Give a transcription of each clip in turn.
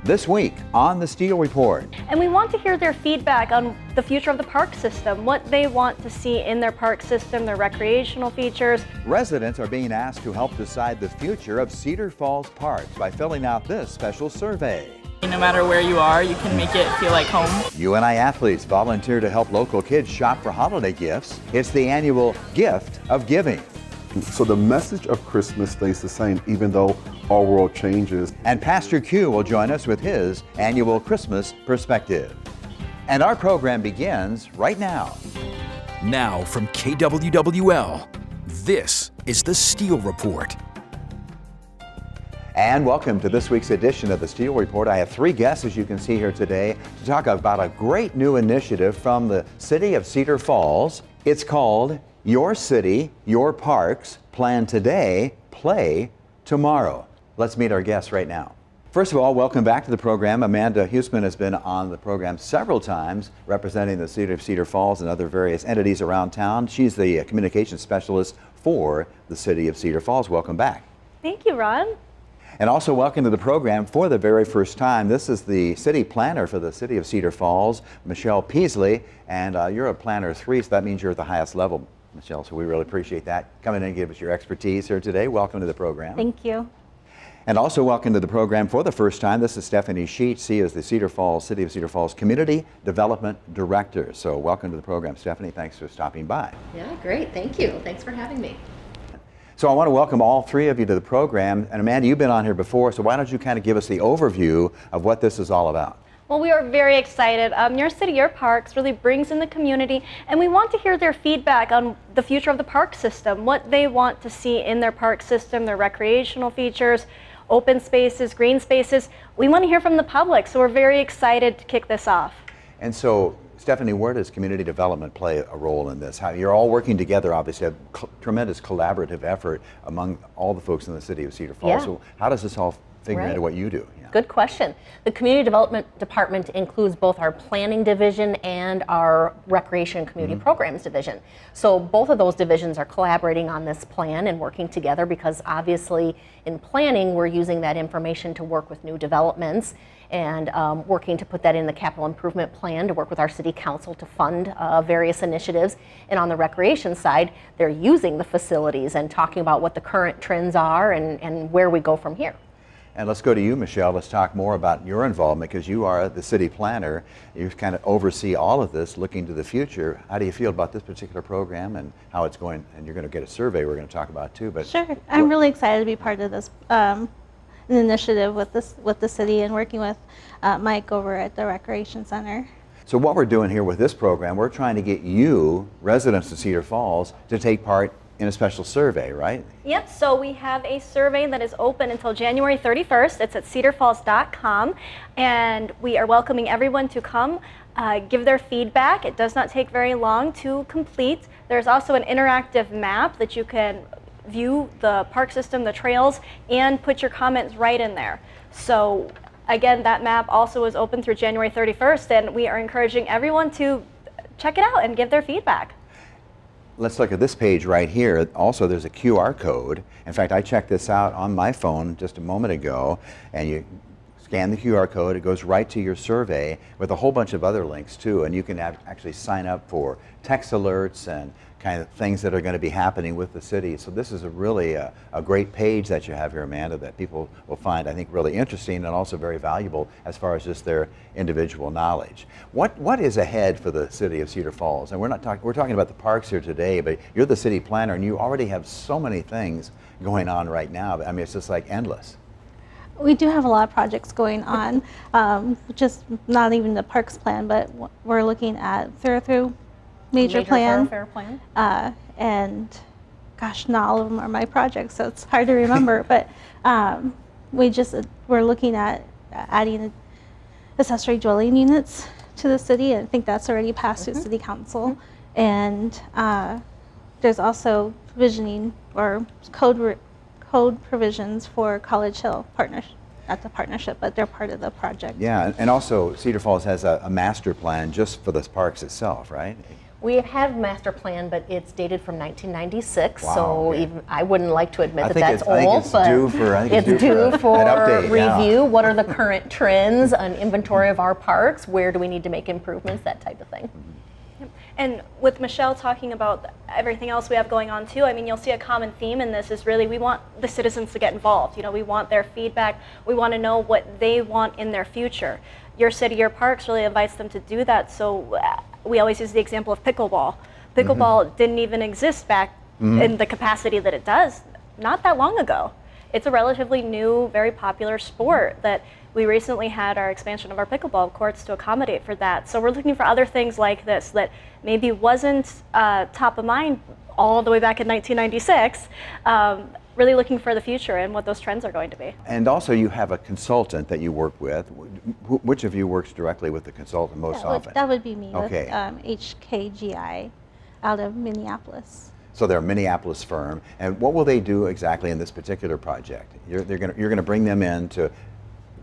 This week on the Steele Report. And we want to hear their feedback on the future of the park system, what they want to see in their park system, their recreational features. Residents are being asked to help decide the future of Cedar Falls Parks by filling out this special survey. No matter where you are, you can make it feel like home. UNI athletes volunteer to help local kids shop for holiday gifts. It's the annual Gift of Giving. So the message of Christmas stays the same even though our world changes. And Pastor Q will join us with his annual Christmas perspective. And our program begins right now. Now from KWWL, this is the Steele Report. And welcome to this week's edition of the Steele Report. I have three guests, as you can see here today, to talk about a great new initiative from the city of Cedar Falls. It's called Your City, Your Parks, Plan Today, Play Tomorrow. Let's meet our guests right now. First of all, welcome back to the program. Amanda Huesman has been on the program several times representing the city of Cedar Falls and other various entities around town. She's the communications specialist for the city of Cedar Falls. Welcome back. Thank you, Ron. And also welcome to the program for the very first time. This is the city planner for the city of Cedar Falls, Michelle Peasley, and you're a planner 3, so that means you're at the highest level, Michelle, so we really appreciate that. Coming in and give us your expertise here today. Welcome to the program. Thank you. And also welcome to the program for the first time. This is Stephanie Sheets. She is the City of Cedar Falls Community Development Director. So welcome to the program, Stephanie. Thanks for stopping by. Yeah, great. Thank you. Thanks for having me. So I want to welcome all three of you to the program. And Amanda, you've been on here before, so why don't you kind of give us the overview of what this is all about? Well, we are very excited. Your City, Your Parks really brings in the community, and we want to hear their feedback on the future of the park system, what they want to see in their park system, their recreational features, open spaces, green spaces. We want to hear from the public, so we're very excited to kick this off. And so, Stephanie, where does community development play a role in this? How, you're all working together, obviously, a tremendous collaborative effort among all the folks in the city of Cedar Falls. Yeah. So how does this all figure Right. into what you do? Yeah. Good question. The Community Development Department includes both our Planning Division and our Recreation and Community Programs Division. So both of those divisions are collaborating on this plan and working together because obviously in planning we're using that information to work with new developments and working to put that in the capital improvement plan to work with our city council to fund various initiatives. And on the recreation side, they're using the facilities and talking about what the current trends are and where we go from here. And let's go to you, Michelle. Let's talk more about your involvement because you are the city planner. You kind of oversee all of this, looking to the future. How do you feel about this particular program and how it's going? And you're going to get a survey we're going to talk about too. But sure, I'm really excited to be part of this an initiative with the city and working with Mike over at the Recreation Center. So what we're doing here with this program, we're trying to get you, residents of Cedar Falls, to take part in a special survey, right? Yep, so we have a survey that is open until January 31st. It's at cedarfalls.com, and we are welcoming everyone to come give their feedback. It does not take very long to complete. There's also an interactive map that you can view the park system, the trails, and put your comments right in there. So again, that map also is open through January 31st, and we are encouraging everyone to check it out and give their feedback. Let's look at this page right here. Also, there's a QR code. In fact, I checked this out on my phone just a moment ago, and you scan the QR code. It goes right to your survey with a whole bunch of other links too, and you can actually sign up for text alerts and kind of things that are going to be happening with the city. So this is a really a great page that you have here, Amanda, that people will find, I think, really interesting and also very valuable as far as just their individual knowledge. What is ahead for the city of Cedar Falls? And we're talking about the parks here today, but you're the city planner and you already have so many things going on right now. I mean, it's just like endless. We do have a lot of projects going on, just not even the parks plan, but we're looking at through major plan, thoroughfare plan. and gosh, not all of them are my projects, so it's hard to remember. But we're looking at adding accessory dwelling units to the city, and I think that's already passed through City Council. And there's also visioning or code provisions for College Hill partnership. Not the partnership, but they're part of the project. Yeah, and also Cedar Falls has a master plan just for the parks itself, right? We have master plan, but it's dated from 1996, Wow, so okay. even I wouldn't like to admit that that's I think old, it's but due for, I think it's due an for update, yeah. review. What are the current trends, an inventory of our parks, where do we need to make improvements, that type of thing. And with Michelle talking about everything else we have going on too, I mean, you'll see a common theme in this is really we want the citizens to get involved. You know, we want their feedback. We want to know what they want in their future. Your City, Your Parks really invites them to do that. So we always use the example of pickleball. Pickleball didn't even exist back in the capacity that it does not that long ago. It's a relatively new, very popular sport that we recently had our expansion of our pickleball courts to accommodate for that. So we're looking for other things like this that maybe wasn't top of mind all the way back in 1996, really looking for the future and what those trends are going to be. And also you have a consultant that you work with. Which of you works directly with the consultant most often? That would be me Okay. with HKGI out of Minneapolis. So they're a Minneapolis firm. And what will they do exactly in this particular project? You're going to bring them in to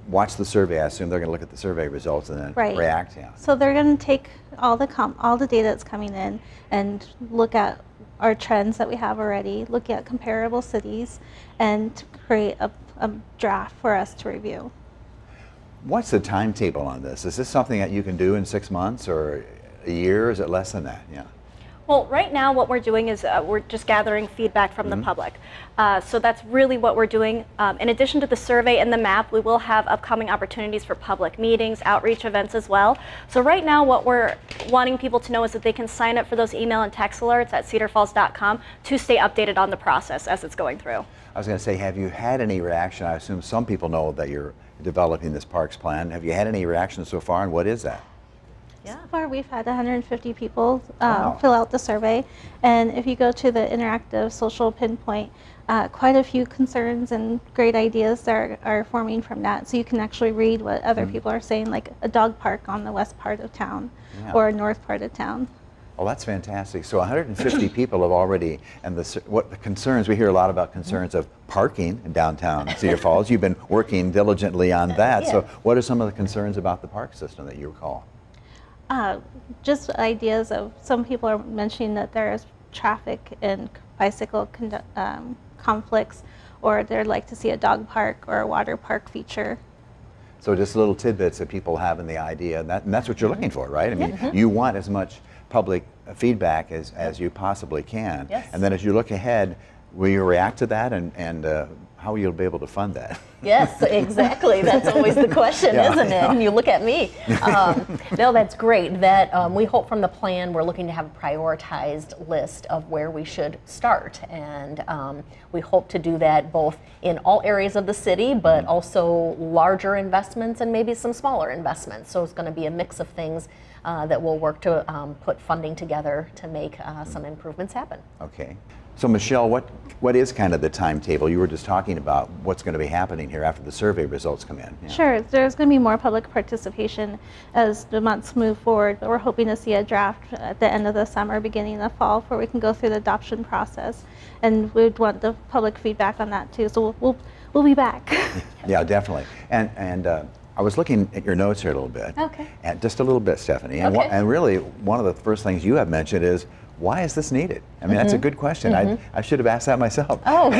watch the survey. I assume they're going to look at the survey results and then react. Yeah. So they're going to take all the data that's coming in and look at our trends that we have already, look at comparable cities, and create a draft for us to review. What's the timetable on this? Is this something that you can do in 6 months or a year? Is it less than that? Yeah. Well, right now what we're doing is we're just gathering feedback from the public. So that's really what we're doing. In addition to the survey and the map, we will have upcoming opportunities for public meetings, outreach events as well. So right now what we're wanting people to know is that they can sign up for those email and text alerts at cedarfalls.com to stay updated on the process as it's going through. I was going to say, have you had any reaction? I assume some people know that you're developing this parks plan. Have you had any reaction so far, and what is that? So far, we've had 150 people Wow. fill out the survey, and if you go to the interactive social pinpoint, quite a few concerns and great ideas are forming from that. So you can actually read what other people are saying, like a dog park on the west part of town or a north part of town. Oh, that's fantastic. So 150 people have already, and what the concerns, we hear a lot about concerns of parking in downtown Cedar Falls. You've been working diligently on that. So what are some of the concerns about the park system that you recall? Just ideas of, some people are mentioning that there is traffic and bicycle conflicts, or they'd like to see a dog park or a water park feature. So just little tidbits that people have in the idea, and that's what you're looking for, right? I mean, you want as much public feedback as you possibly can. Yes. And then as you look ahead, will you react to that, and how you'll be able to fund that? Yes, exactly. That's always the question, isn't it? And you look at me. No, that's great. That we hope from the plan we're looking to have a prioritized list of where we should start, and we hope to do that both in all areas of the city, but also larger investments and maybe some smaller investments. So it's going to be a mix of things that we'll work to put funding together to make some improvements happen. Okay. So Michelle, what is kind of the timetable? You were just talking about what's going to be happening here after the survey results come in. Yeah. Sure, there's going to be more public participation as the months move forward, but we're hoping to see a draft at the end of the summer, beginning of the fall, where we can go through the adoption process, and we'd want the public feedback on that too. So we'll be back. Yeah, definitely. And I was looking at your notes here a little bit. Okay. And just a little bit, Stephanie. And, Okay. and really, one of the first things you have mentioned is, why is this needed? I mean, that's a good question. I should have asked that myself. Oh,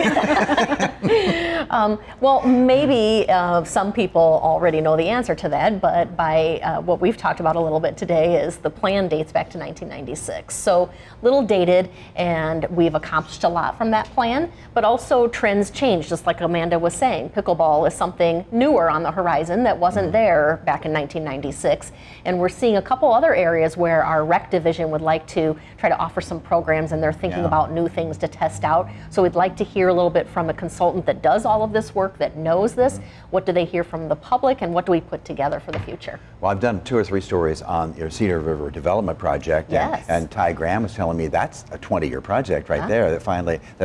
well, maybe some people already know the answer to that, but by what we've talked about a little bit today is the plan dates back to 1996. So a little dated, and we've accomplished a lot from that plan, but also trends change, just like Amanda was saying. Pickleball is something newer on the horizon that wasn't there back in 1996, and we're seeing a couple other areas where our rec division would like to try to offer some programs, and they're thinking about new things to test out. So we'd like to hear a little bit from a consultant that does all of this work, that knows this. What do they hear from the public, and what do we put together for the future? Well, I've done 2 or 3 stories on your Cedar River Development Project, and Ty Graham was telling me that's a 20-year project right there that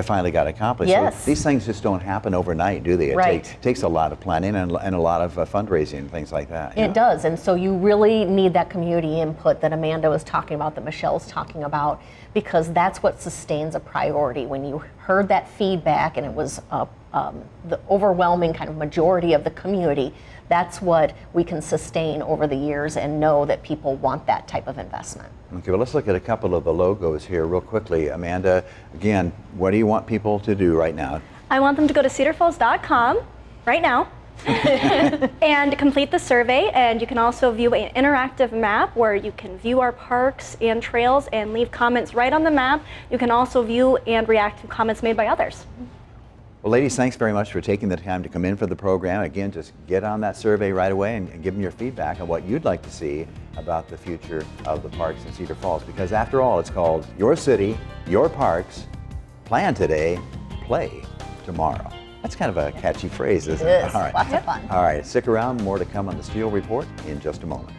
finally got accomplished. Yes. So these things just don't happen overnight, do they? It takes a lot of planning and a lot of fundraising and things like that. It does, and so you really need that community input that Amanda was talking about, that Michelle's talking about, because that's what sustains a priority. When you heard that feedback, and it was the overwhelming kind of majority of the community, that's what we can sustain over the years and know that people want that type of investment. Okay, well, let's look at a couple of the logos here real quickly. Amanda, again, what do you want people to do right now? I want them to go to cedarfalls.com right now and complete the survey. And you can also view an interactive map where you can view our parks and trails and leave comments right on the map. You can also view and react to comments made by others. Well, ladies, thanks very much for taking the time to come in for the program. Again, just get on that survey right away and give them your feedback on what you'd like to see about the future of the parks in Cedar Falls. Because after all, it's called Your City, Your Parks, Plan Today, Play Tomorrow. That's kind of a catchy phrase, isn't it? It is. Lots of fun. All right, stick around. More to come on the Steele Report in just a moment.